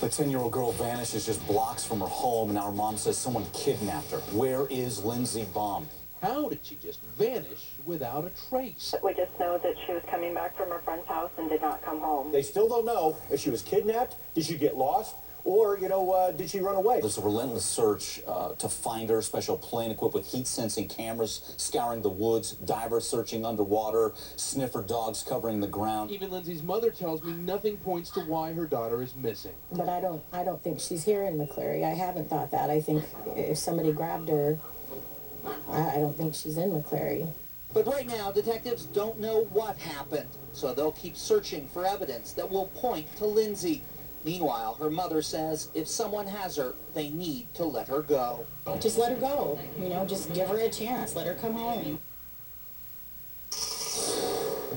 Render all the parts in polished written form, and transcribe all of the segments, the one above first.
The 10-year-old girl vanishes just blocks from her home, and now her mom says someone kidnapped her. Where is Lindsey Baum? How did she just vanish without a trace? We just know that she was coming back from her friend's house and did not come home. They still don't know if she was kidnapped, did she get lost, or, did she run away? There's a relentless search to find her. Special plane equipped with heat-sensing cameras scouring the woods, divers searching underwater, sniffer dogs covering the ground. Even Lindsey's mother tells me nothing points to why her daughter is missing. But I don't think she's here in McCleary. I haven't thought that. I think if somebody grabbed her, I don't think she's in McCleary. But right now, detectives don't know what happened, so they'll keep searching for evidence that will point to Lindsey. Meanwhile, her mother says if someone has her, they need to let her go. Just let her go. Just give her a chance. Let her come home.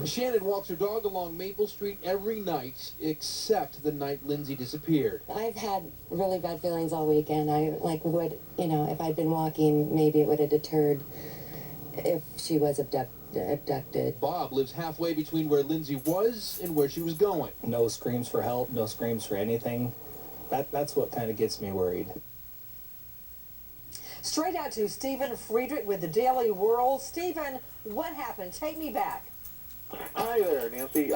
Shannon walks her dog along Maple Street every night, except the night Lindsey disappeared. I've had really bad feelings all weekend. I would, if I'd been walking, maybe it would have deterred if she was abducted. Bob lives halfway between where Lindsey was and where she was going. No screams for help, no screams for anything. That's what kind of gets me worried. Straight out to Stephen Friedrich with the Daily World. Stephen, what happened? Take me back. Hi there, Nancy.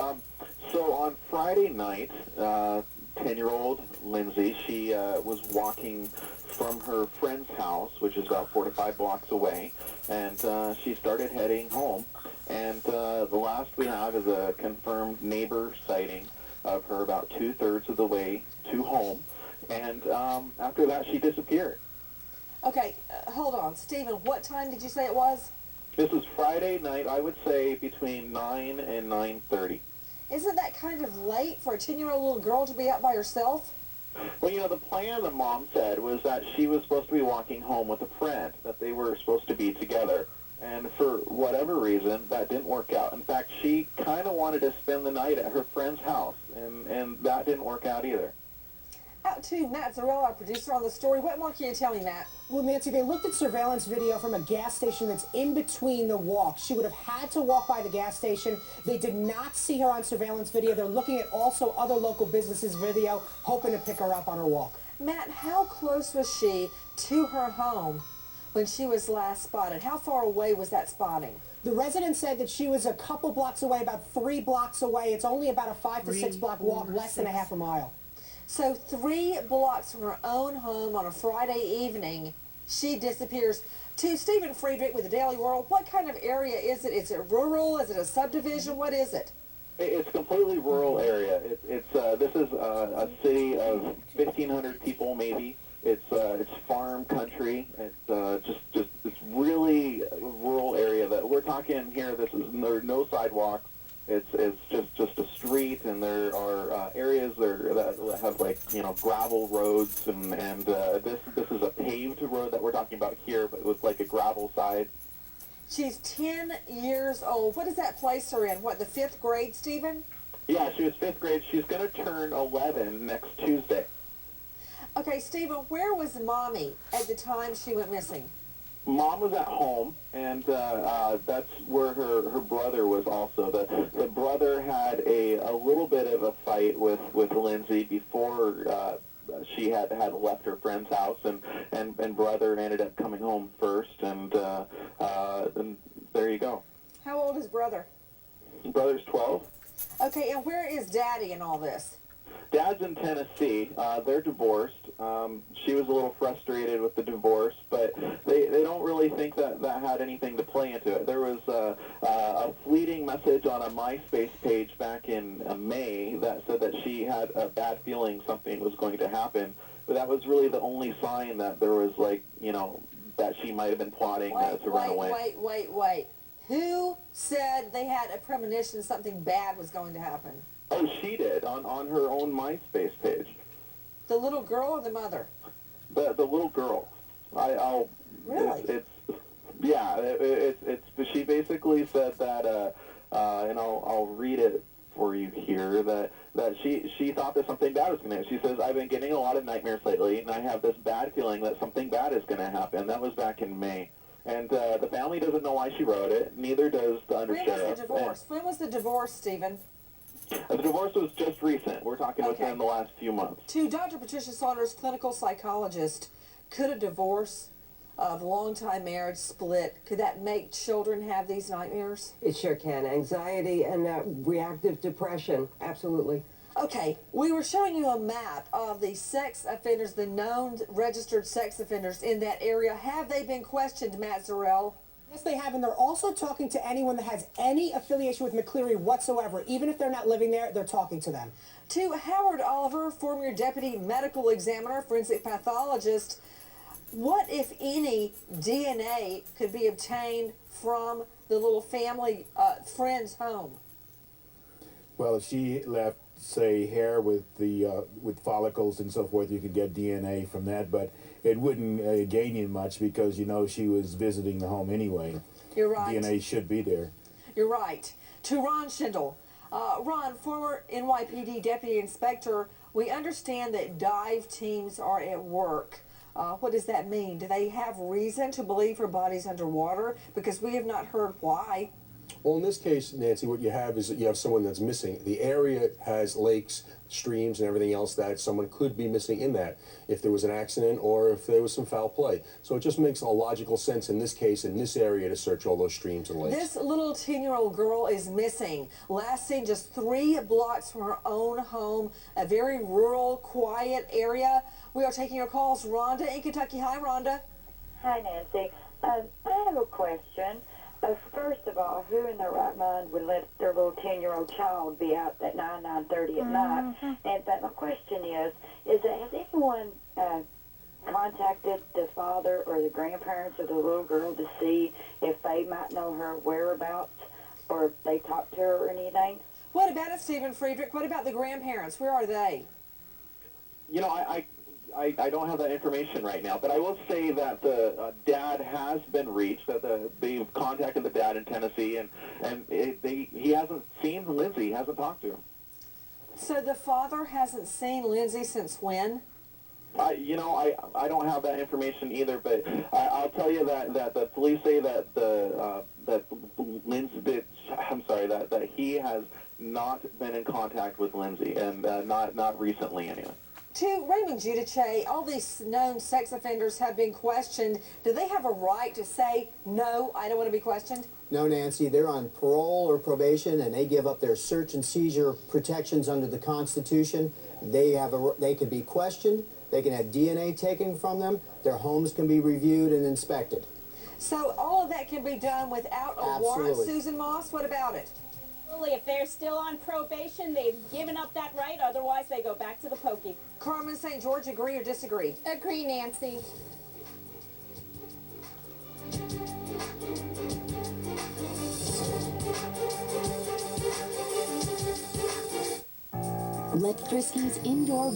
So on Friday night, 10-year-old Lindsey, she was walking from her friend's house, which is about 4 to 5 blocks away, and she started heading home. And the last we have is a confirmed neighbor sighting of her about 2/3 of the way to home. And after that, she disappeared. Okay, hold on. Stephen, what time did you say it was? This is Friday night, I would say between 9 and 9:30. Isn't that kind of late for a 10-year-old little girl to be out by herself? Well, the plan, the mom said, was that she was supposed to be walking home with a friend, that they were supposed to be together. And for whatever reason, that didn't work out. In fact, she kind of wanted to spend the night at her friend's house, and that didn't work out either. Out to Matt Zarella, our producer on the story. What more can you tell me, Matt? Well, Nancy, they looked at surveillance video from a gas station that's in between the walks. She would have had to walk by the gas station. They did not see her on surveillance video. They're looking at also other local businesses' video, hoping to pick her up on her walk. Matt, how close was she to her home when she was last spotted? How far away was that spotting? The resident said that she was a couple blocks away, about 3 blocks away. It's only about a 5 to 6 block walk, less than a half a mile. So 3 blocks from her own home on a Friday evening, she disappears. To Stephen Friedrich with the Daily World, what kind of area is it? Is it rural? Is it a subdivision? What is it? It's a completely rural area. This is a city of 1,500 people, maybe. It's farm country. It's really a rural area that we're talking here. There are no sidewalks. It's just a street, and there are areas there that have gravel roads, and this is a paved road that we're talking about here, but with a gravel side. She's 10 years old. What does that place her in? What, the 5th grade, Stephen? Yeah, she was 5th grade. She's going to turn 11 next Tuesday. Okay, Stephen, where was Mommy at the time she went missing? Mom was at home, and that's where her brother was also. The brother had a little bit of a fight with Lindsey before she had left her friend's house, and brother ended up coming home first, and there you go. How old is brother? Brother's 12. Okay, and where is Daddy in all this? Dad's in Tennessee. They're divorced. She was a little frustrated with the divorce, but they don't really think that had anything to play into it. There was a fleeting message on a MySpace page back in May that said that she had a bad feeling something was going to happen, but that was really the only sign that there was that she might have been plotting to run away. Wait. Who said they had a premonition something bad was going to happen? Oh, she did, on her own MySpace page. The little girl or the mother? The little girl. Really? She basically said that, and I'll read it for you here, that she thought that something bad was going to happen. She says, I've been getting a lot of nightmares lately, and I have this bad feeling that something bad is going to happen. That was back in May. And the family doesn't know why she wrote it, neither does the undersheriff. When was the divorce? When was the divorce, Stephen? The divorce was just recent. We're talking within the last few months. To Dr. Patricia Saunders, clinical psychologist, could a divorce of long-time marriage split, could that make children have these nightmares? It sure can. Anxiety and reactive depression, absolutely. Okay, we were showing you a map of the sex offenders, the known registered sex offenders in that area. Have they been questioned, Matt Zarrell? Yes, they have, and they're also talking to anyone that has any affiliation with McCleary whatsoever. Even if they're not living there, they're talking to them. To Howard Oliver, former deputy medical examiner, forensic pathologist, what, if any, DNA could be obtained from the little family friend's home? Well, if she left, say, hair with the with follicles and so forth, you could get DNA from that, but it wouldn't gain you much because, you know, she was visiting the home anyway. You're right. DNA should be there. You're right. To Ron Schindel. Ron, former NYPD deputy inspector, we understand that dive teams are at work. What does that mean? Do they have reason to believe her body's underwater? Because we have not heard why. Well, in this case, Nancy, what you have is that you have someone that's missing. The area has lakes, streams, and everything else that someone could be missing in that if there was an accident or if there was some foul play. So it just makes a logical sense in this case, in this area, to search all those streams and lakes. This little 10-year-old girl is missing. Last seen just 3 blocks from her own home, a very rural, quiet area. We are taking your calls. Rhonda in Kentucky. Hi, Rhonda. Hi, Nancy. I have a question. First of all, who in their right mind would let their little 10-year-old child be out at 9:30 at night? And but my question is that has anyone contacted the father or the grandparents of the little girl to see if they might know her whereabouts or if they talked to her or anything? What about it, Stephen Friedrich? What about the grandparents? Where are they? You know, I don't have that information right now, but I will say that the dad has been reached. That they've contacted the dad in Tennessee, and he hasn't seen Lindsey. He hasn't talked to him. So the father hasn't seen Lindsey since when? You know, I don't have that information either, but I'll tell you that the police say that Lindsey, I'm sorry, that he has not been in contact with Lindsey, and not recently anyway. To Raymond Giudice, all these known sex offenders have been questioned. Do they have a right to say, no, I don't want to be questioned? No, Nancy, they're on parole or probation, and they give up their search and seizure protections under the Constitution. They can be questioned. They can have DNA taken from them. Their homes can be reviewed and inspected. So all of that can be done without a warrant, Susan Moss? What about it? If they're still on probation, they've given up that right. Otherwise, they go back to the pokey. Carmen St. George, agree or disagree? Agree, Nancy. Let Frisky's indoor